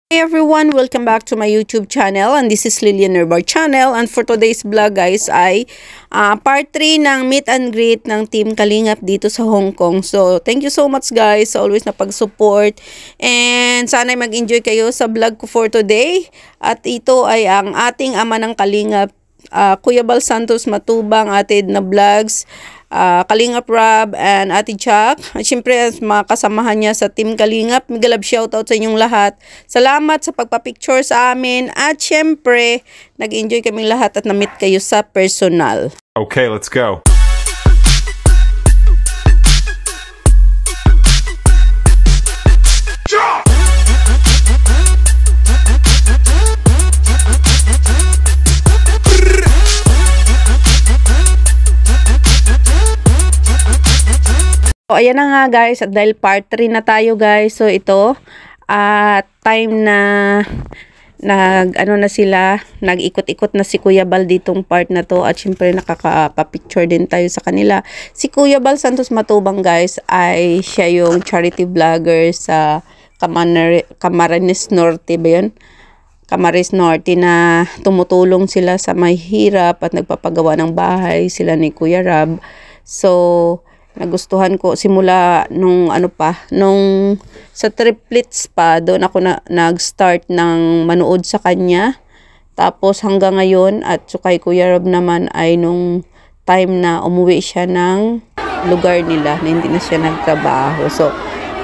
Hey everyone, welcome back to my YouTube channel, and this is Lilian Nerbar channel. And for today's vlog guys ay part 3 ng meet and greet ng Team Kalingap dito sa Hong Kong. So thank you so much guys sa always na pag-support, and sana mag-enjoy kayo sa vlog ko for today. At ito ay ang ating ama ng Kalingap, Kuya Bal Santos Matubang, atid na vlogs, Kalingap Rob and Ate Chuck. At syempre mga kasamahan niya sa Team Kalingap, mega love shoutout sa inyong lahat. Salamat sa pagpa-picture sa amin, at syempre nag-enjoy kaming lahat at na-meet kayo sa personal. Okay, let's go. So, ayan na nga guys, at dahil part 3 na tayo guys. So ito, time na nag-ikot-ikot na si Kuya Bal ditong part na to, at syempre nakaka-picture din tayo sa kanila. Si Kuya Bal Santos Matubang guys ay siya yung charity vlogger sa Camarines Norte ba yun? Camarines Norte, na tumutulong sila sa mahihirap at nagpapagawa ng bahay sila ni Kuya Rob. So nagustuhan ko simula nung sa triplets pa, doon ako nag-start ng manood sa kanya. Tapos hanggang ngayon, at so kay Kuya Rob naman ay nung time na umuwi siya ng lugar nila na hindi na siya nagtrabaho. So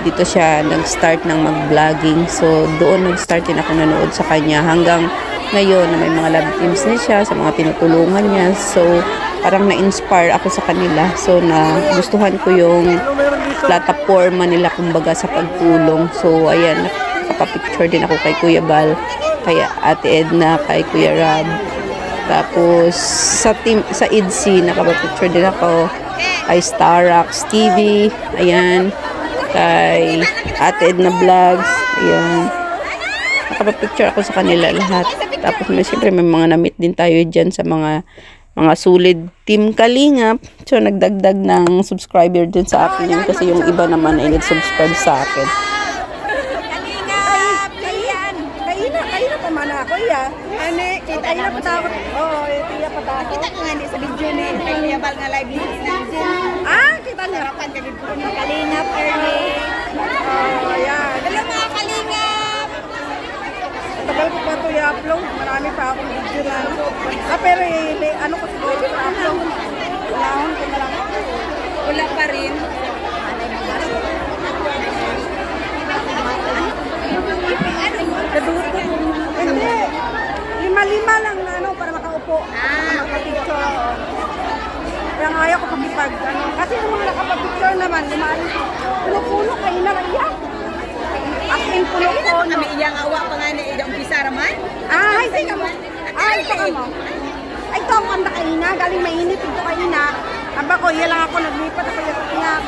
dito siya nag-start ng mag-vlogging. So doon nag-start din ako nanood sa kanya hanggang ngayon na may mga love teams na siya sa mga tinutulungan niya. So parang na-inspire ako sa kanila. So nagustuhan ko yung plataforma nila kumbaga sa pagtulong. So ayan, nakapapicture din ako kay Kuya Bal, kay Ate Edna, kay Kuya Rob. Tapos sa IDC nakapapicture din ako kay Starax TV, ayan, kay Ate Edna Vlogs, ayan. Nakapapicture ako sa kanila lahat. Tapos siyempre may mga na-meet din tayo dyan sa mga solid Team Kalingap. So nagdagdag ng subscriber din sa akin yun, kasi yung iba naman ay nag-subscribe sa akin. Kalingap! Kaina pa man ako ya. Ane, kita ina pa tawag. Oo, tiya pa tawag. Kita nga hindi sa video ni Kuya Bal nga live ni. Kita nga rapan ka dito ni Kalingap early. Oh, yeah. Hello mga Kalingap. Tagal ko pa ito i-upload. Marami pa akong video na. Pero ano ko siguro i-upload. Wala ko na lang. Wala pa rin. Hindi. 5 lang na para makaupo. Makapicture. Kaya nga ayaw ko pagipag. Kasi yung mga nakapapicture naman, puno-puno kayo na iya. As in puno-puno. Kami iyang awa pa nga na idang pisara man? Ay, ito ka mo. Ay, ito ang kanda kayo na. Galing mainit ito kayo na. Aba ko, iya lang ako naglipat. Ako yung tingap.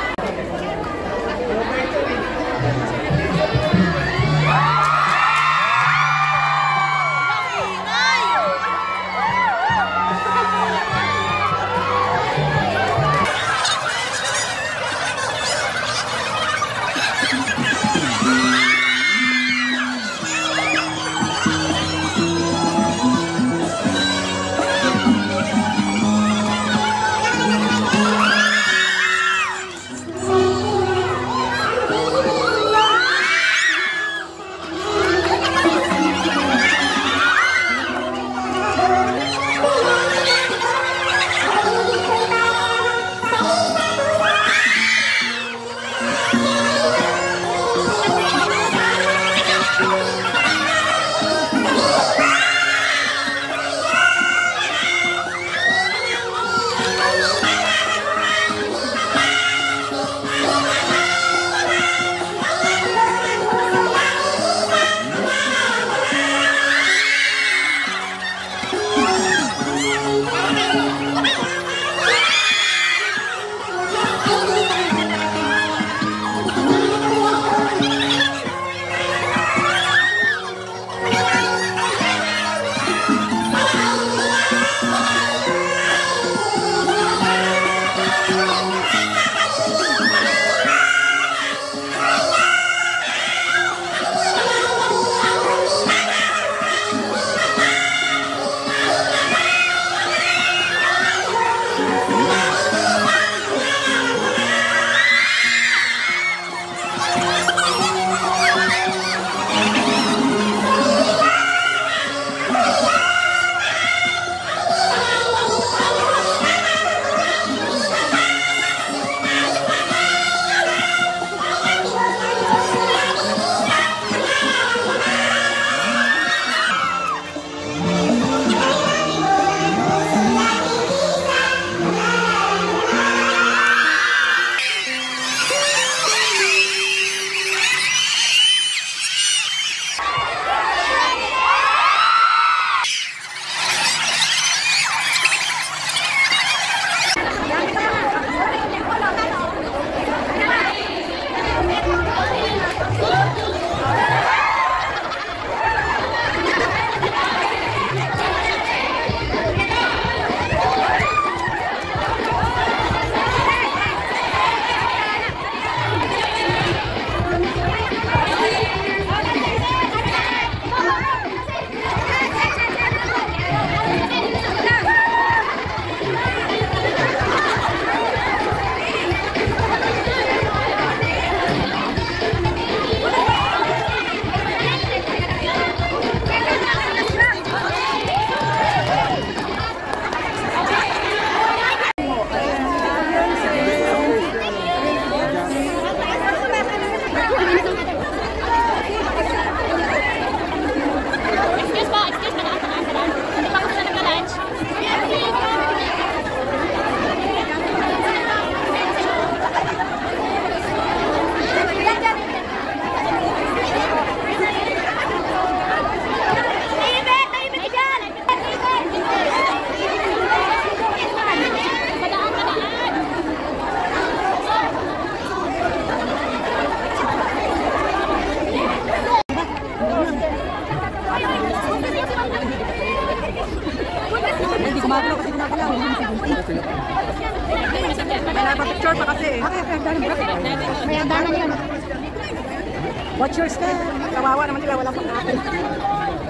Watchers ka. Kawawa naman sila, wala pang akin.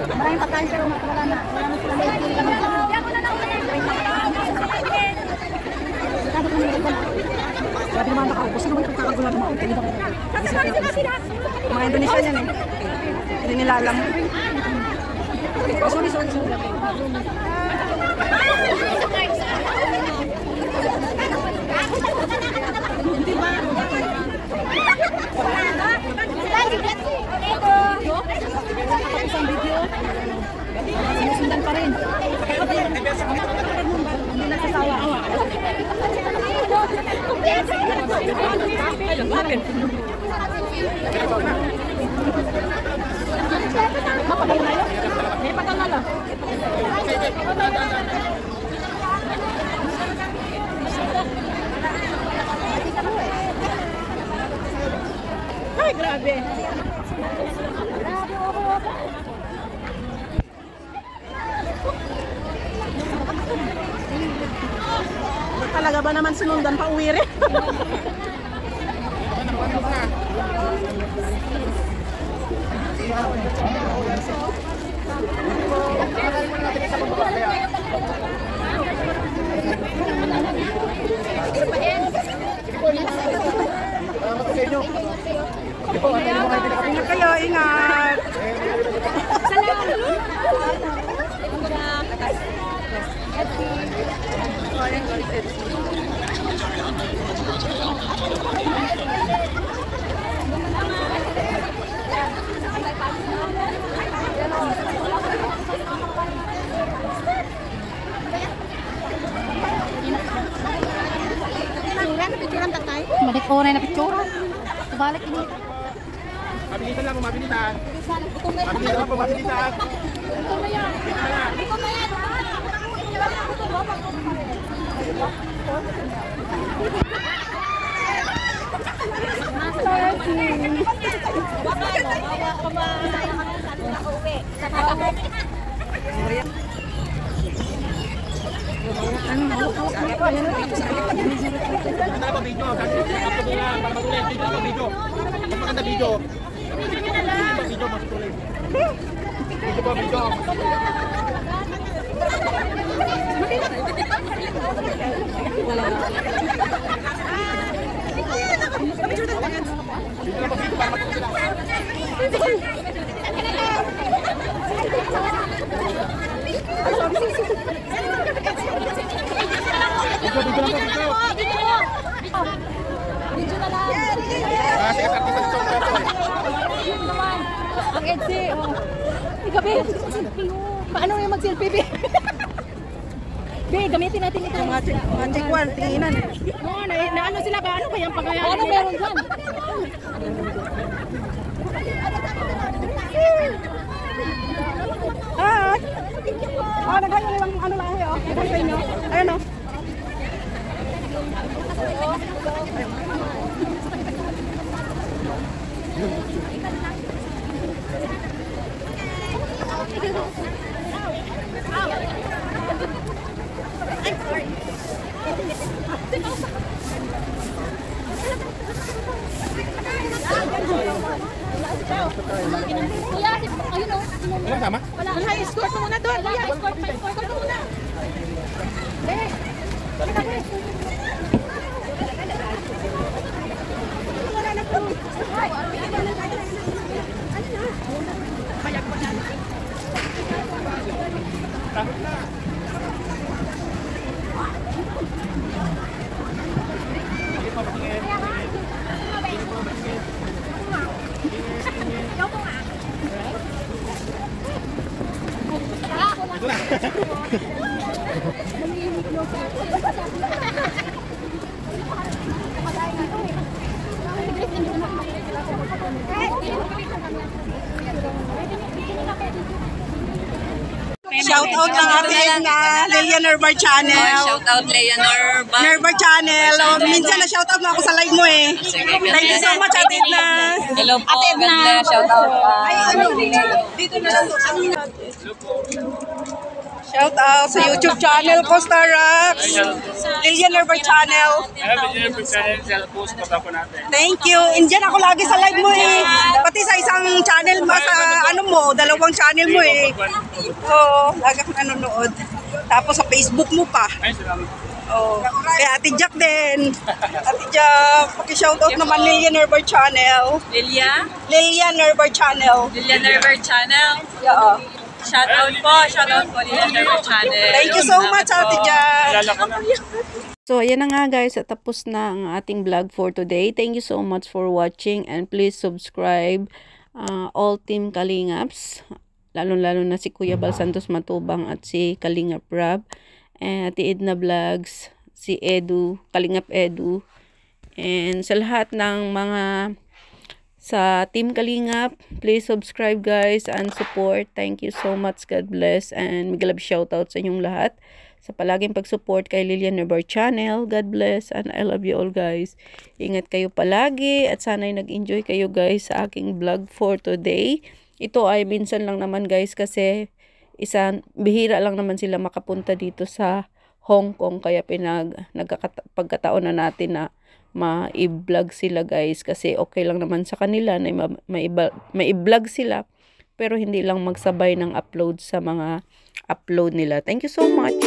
Maraming pagkain pero wala na sila may sabi naman nakaubos naman yung pagkakagulan mo. Mga Indonesia yan eh. Hindi nila alam. Oh, sorry. Sinusundan pa rin. Hindi nagsasawa. Mapagay na yun? May pagkakala. Ay, grabe. Talaga ba naman sinundan pa uwi rin? Ingat kayo, ingat. Balik oray na picture. Balik ini. Mabilitan lang, mabilitan. Mabilitan lang, mabilitan. Ang Edse, oh. Ikaw, Be, paano yung mag-selfie, Be? Be, gamitin natin ito. Mga tikwan, tinginan. Oo, na ano sila ba? Ano ba yung pagkayaan? Ano meron dyan? Hi! Oh, naghayo lang ano lang eh, oh. Naghayo sa inyo. Ayun, oh. Kuya, ayun o. Wala sama? Wala, escort mo muna doon. Kuya, escort mo muna. Eh, wala na po. Shout out lang ating Leia Nerva Channel. Shout out Leonor. Nerva Channel. Oh, minsan na shout out mo ako sa live mo eh. Thank you so much, Ate Edna. Hello po, God bless. Shout out pa. Ay, ano? Dito na lang. Shout out sa YouTube channel ko, Starax. Lilian Nerva channel. Thank you. Indian ako lagi sa live mo eh. Pati sa isang channel mo, sa ano mo, dalawang channel mo eh. Oo, lagi akong nanonood. Tapos sa Facebook mo pa. Oh, kaya Ate Jack din. Ate Jack, paki-shoutout naman Lilian Nerva channel. Lilian Nerva channel. Lilian Nerver Channel. Yeah. Shoutout po Lilian Nerver Channel. Thank you so much, Ate Jack. So, ayan na nga guys, tapos na ang ating vlog for today. Thank you so much for watching and please subscribe all Team Kalingaps. Lalo-lalo na si Kuya Bal Santos Matubang at si Kalingap Rab. And Ate Edna Vlogs, si Edu, Kalingap Edu. And sa lahat ng mga sa Team Kalingap, please subscribe guys and support. Thank you so much. God bless. And mega love shoutout sa inyong lahat sa palaging pag-support kay Lilian Nerva channel. God bless and I love you all guys. Ingat kayo palagi at sana'y nag-enjoy kayo guys sa aking vlog for today. Ito ay minsan lang naman guys kasi bihira lang naman sila makapunta dito sa Hong Kong kaya pagkataon na natin na ma-i-vlog sila guys kasi okay lang naman sa kanila na ma-i-vlog sila pero hindi lang magsabay ng upload sa mga upload nila. Thank you so much.